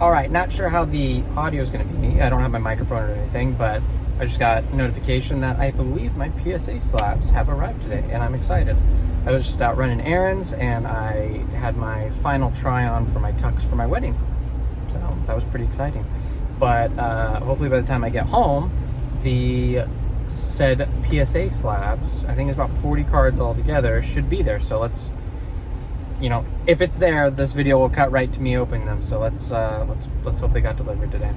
All right, not sure how the audio is going to be. I don't have my microphone or anything, but I just got notification that I believe my PSA slabs have arrived today, and I'm excited. I was just out running errands, and I had my final try-on for my tux for my wedding, so that was pretty exciting. But hopefully by the time I get home, the said PSA slabs, I think it's about 40 cards altogether, should be there. So let's, if it's there, this video will cut right to me opening them. So let's hope they got delivered today.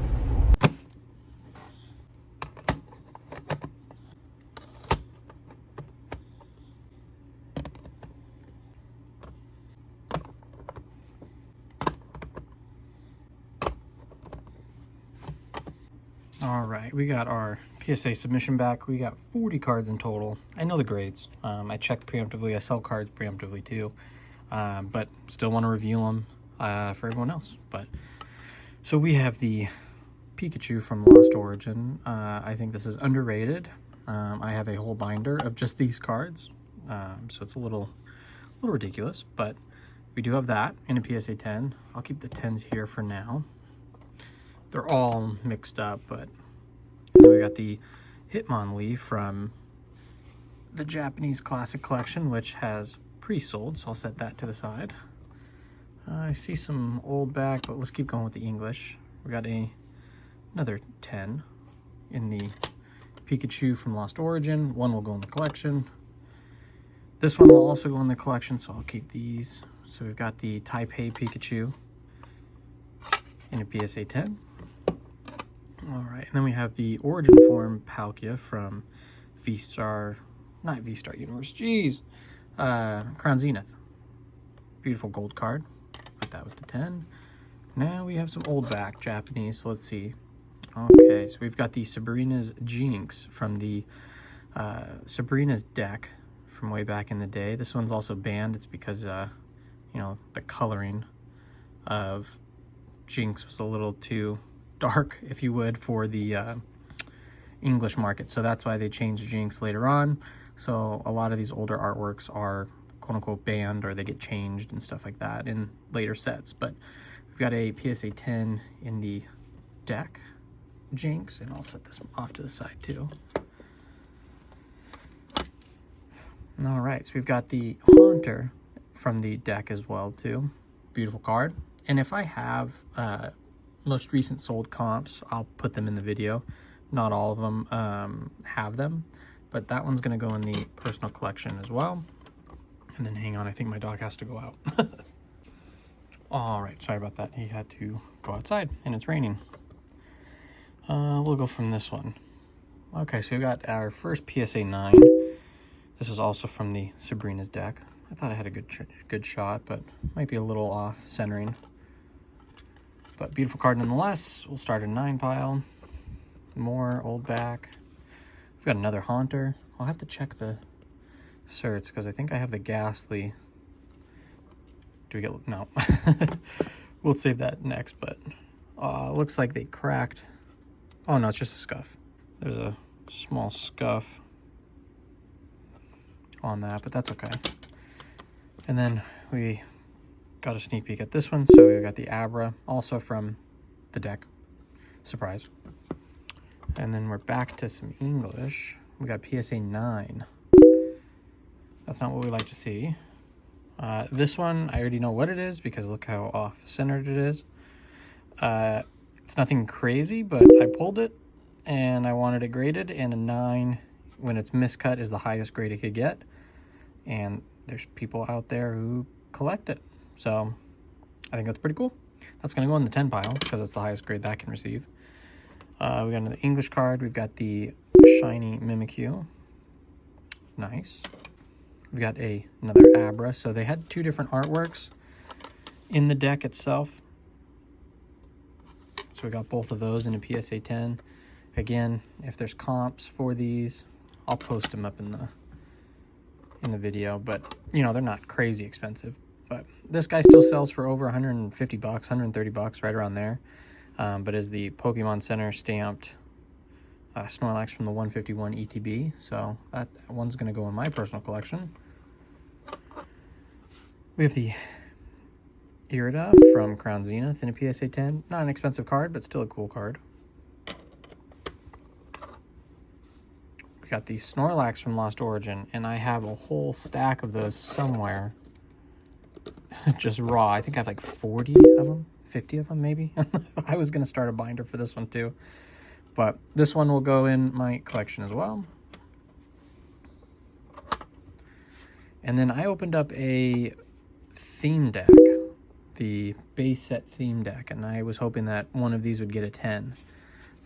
All right, we got our PSA submission back. We got 40 cards in total. I know the grades. I checked preemptively. I sell cards preemptively too, but still want to review them for everyone else. So we have the Pikachu from Lost Origin. I think this is underrated. I have a whole binder of just these cards, so it's a little ridiculous, but we do have that in a PSA 10. I'll keep the 10s here for now. They're all mixed up, but then we got the Hitmonlee from the Japanese Classic Collection, which has pre-sold, so I'll set that to the side. I see some old back, but let's keep going with the English. We got another 10 in the Pikachu from Lost Origin. One will go in the collection. This one will also go in the collection, so I'll keep these. So we've got the Taipei Pikachu in a PSA 10. All right, and then we have the Origin Form Palkia from not V-Star Universe, Crown Zenith. Beautiful gold card. Put that with the 10. Now we have some old back Japanese, so let's see. Okay, so we've got the Sabrina's Jinx from the Sabrina's deck from way back in the day. This one's also banned. It's because, the coloring of Jinx was a little too dark, if you would, for the English market. So that's why they changed Jinx later on. So a lot of these older artworks are quote-unquote banned, or they get changed and stuff like that in later sets. But we've got a PSA 10 in the deck Jinx, and I'll set this off to the side too. All right, so we've got the Haunter from the deck as well too. Beautiful card. And if I have most recent sold comps, I'll put them in the video. Not all of them have them, but that one's going to go in the personal collection as well. And then hang on, I think my dog has to go out. All right, sorry about that. He had to go outside and it's raining. We'll go from this one. Okay, so we got our first PSA 9. This is also from the Sabrina's deck. I thought I had a good shot, but might be a little off centering. But beautiful card nonetheless. We'll start a 9 pile. More old back. We've got another Haunter. I'll have to check the certs because I think I have the Ghastly. Do we get... No. We'll save that next, but looks like they cracked. Oh, no, it's just a scuff. There's a small scuff on that, but that's okay. And then we got a sneak peek at this one. So we got the Abra, also from the deck. Surprise. And then we're back to some English. We got PSA 9. That's not what we like to see. This one, I already know what it is because look how off-centered it is. It's nothing crazy, but I pulled it and I wanted it graded, and a 9 when it's miscut is the highest grade it could get. And there's people out there who collect it. So I think that's pretty cool. That's going to go in the 10 pile because it's the highest grade that can receive. We got another English card. We've got the shiny Mimikyu. Nice. We got another Abra. So they had 2 different artworks in the deck itself. So we got both of those in a PSA 10. Again, if there's comps for these, I'll post them up in the video, but they're not crazy expensive. But this guy still sells for over 150 bucks, 130 bucks, right around there. But is the Pokemon Center stamped Snorlax from the 151 ETB. So that one's going to go in my personal collection. We have the Irida from Crown Zenith in a PSA 10. Not an expensive card, but still a cool card. We got the Snorlax from Lost Origin, and I have a whole stack of those somewhere. Just raw. I think I have like 40 of them, 50 of them maybe. I was going to start a binder for this one too. But this one will go in my collection as well. And then I opened up a theme deck, the base set theme deck, and I was hoping that one of these would get a 10.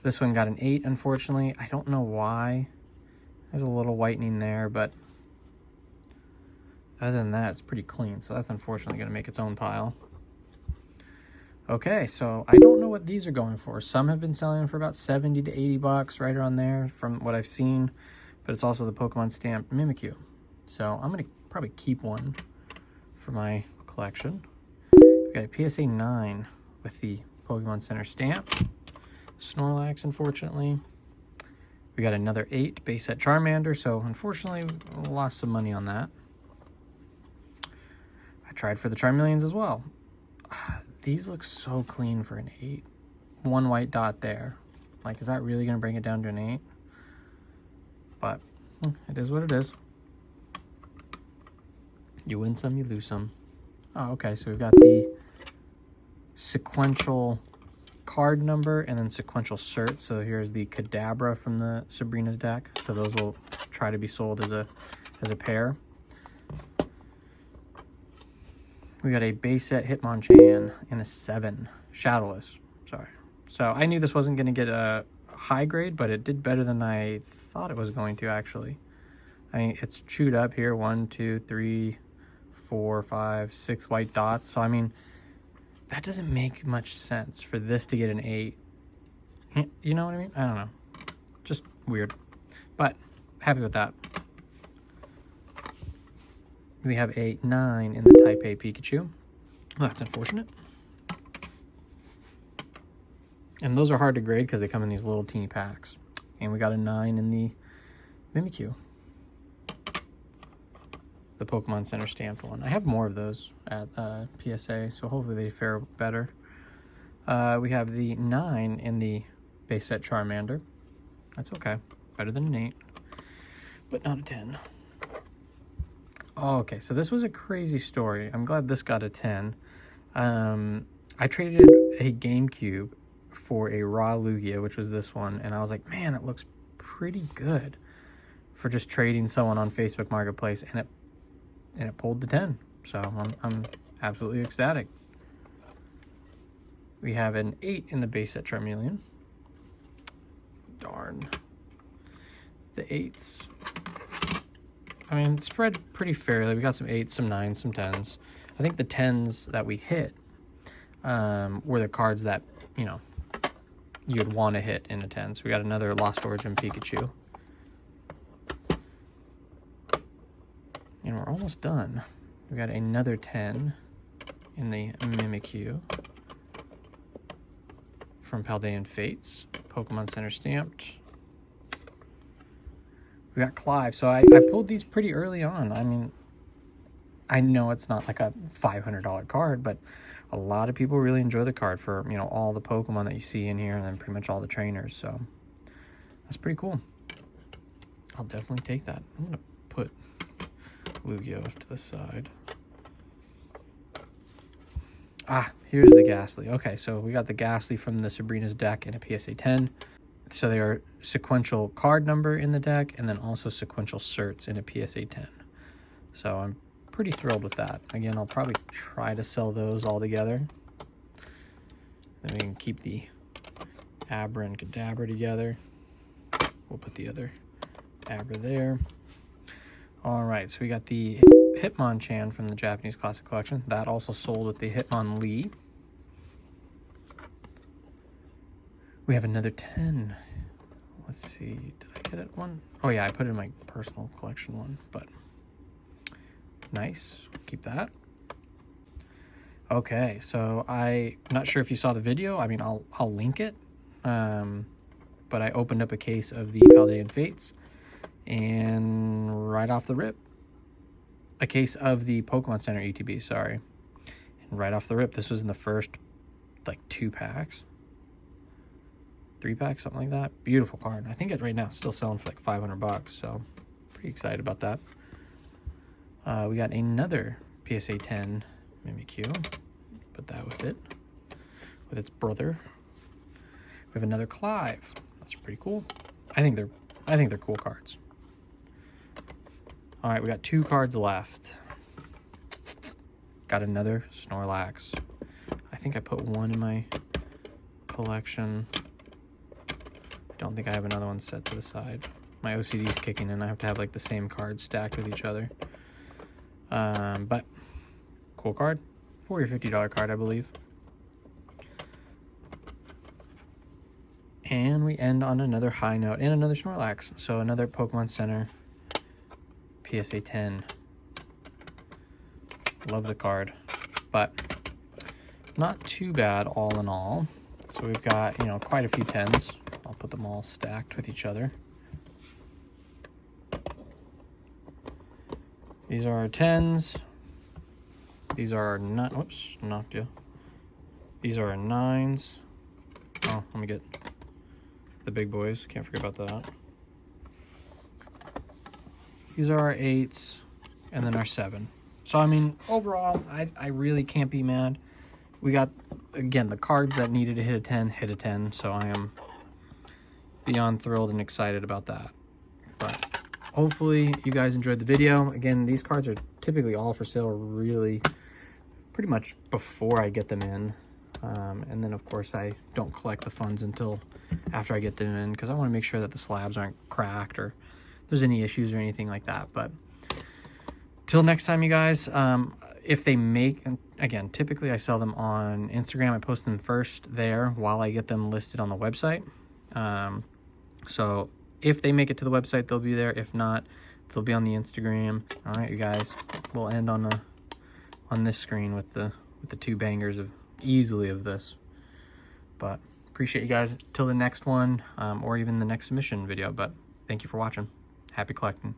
This one got an 8, unfortunately. I don't know why. There's a little whitening there, but other than that, it's pretty clean. So that's unfortunately going to make its own pile. Okay, so I don't know what these are going for. Some have been selling for about 70 to 80 bucks, right around there from what I've seen. But it's also the Pokemon stamped Mimikyu. So I'm going to probably keep one for my collection. We got a PSA 9 with the Pokemon Center stamp. Snorlax, unfortunately. We got another 8 base set Charmander, so unfortunately we lost some money on that. I tried for the Charmeleons as well. These look so clean for an 8. One white dot there. Like, is that really going to bring it down to an 8? But it is what it is. You win some, you lose some. Oh, okay, so we've got the sequential card number and then sequential cert. So here's the Kadabra from the Sabrina's deck. So those will try to be sold as a pair. We got a base set Hitmonchan and a 7 Shadowless. Sorry. So I knew this wasn't going to get a high grade, but it did better than I thought it was going to, actually. I mean, it's chewed up here. 1, 2, 3, 4, 5, 6 white dots. So I mean, that doesn't make much sense for this to get an 8. You know what I mean? I don't know. Just weird. But happy with that. We have a 9 in the Type A Pikachu. Well, that's unfortunate. And those are hard to grade because they come in these little teeny packs. And we got a 9 in the Mimikyu. The Pokemon Center stamped one. I have more of those at PSA, so hopefully they fare better. We have the 9 in the base set Charmander. That's okay. Better than an 8, but not a 10. Oh, okay, so this was a crazy story. I'm glad this got a 10. I traded a GameCube for a raw Lugia, which was this one, and I was like, man, it looks pretty good for just trading someone on Facebook Marketplace, and it pulled the 10. So I'm absolutely ecstatic. We have an 8 in the base set Charmeleon. Darn. The 8s. I mean, it's spread pretty fairly. We got some 8s, some 9s, some 10s. I think the 10s that we hit were the cards that, you know, you'd want to hit in a 10. So we got another Lost Origin Pikachu. And we're almost done. We got another 10 in the Mimikyu from Paldean Fates. Pokemon Center stamped. We got Clive. So I pulled these pretty early on. I mean, I know it's not like a $500 card, but a lot of people really enjoy the card for, you know, all the Pokemon that you see in here and then pretty much all the trainers. So that's pretty cool. I'll definitely take that. I'm going to put Lugia off to the side. Ah, here's the Ghastly. Okay, so we got the Ghastly from the Sabrina's deck in a PSA 10. So they are sequential card number in the deck and then also sequential certs in a PSA 10. So I'm pretty thrilled with that. Again, I'll probably try to sell those all together. Then we can keep the Abra and Kadabra together. We'll put the other Abra there. All right, so we got the Hitmonchan from the Japanese Classic Collection. That also sold with the Hitmonlee. We have another 10. Let's see, did I get it one? Oh yeah, I put it in my personal collection one, but nice, keep that. Okay, so I'm not sure if you saw the video. I mean, I'll link it. But I opened up a case of the Paldean Fates, and right off the rip, a case of the Pokemon Center ETB, sorry. right off the rip, this was in the first like 2 packs, 3 packs, something like that. Beautiful card. I think it right now it's still selling for like 500 bucks, so pretty excited about that. We got another PSA 10 Mimikyu. Put that with it, with its brother. We have another Clive. That's pretty cool. I think they're cool cards. All right, we got 2 cards left. Got another Snorlax. I think I put 1 in my collection. Don't think I have another one set to the side. My OCD is kicking in. I have to have like the same cards stacked with each other. But cool card. $40 or $50 card, I believe. And we end on another high note and another Snorlax. So another Pokemon Center PSA 10. Love the card, but not too bad all in all. So we've got, you know, quite a few 10s. I'll put them all stacked with each other. These are our 10s. These are our whoops, knocked you. These are our 9s. Oh, let me get the big boys. Can't forget about that. These are our 8s, and then our 7. So, I mean, overall, I really can't be mad. We got, again, the cards that needed to hit a 10, hit a 10. So I am beyond thrilled and excited about that. But hopefully you guys enjoyed the video. Again, these cards are typically all for sale really pretty much before I get them in. And then, of course, I don't collect the funds until after I get them in because I want to make sure that the slabs aren't cracked or there's any issues or anything like that. But till next time, you guys, if they make, and again, typically I sell them on Instagram. I post them first there while I get them listed on the website. So if they make it to the website, they'll be there. If not, they'll be on the Instagram. All right, you guys, we'll end on this screen with the 2 bangers of easily of this. But appreciate you guys till the next one, or even the next submission video. But thank you for watching. Happy collecting.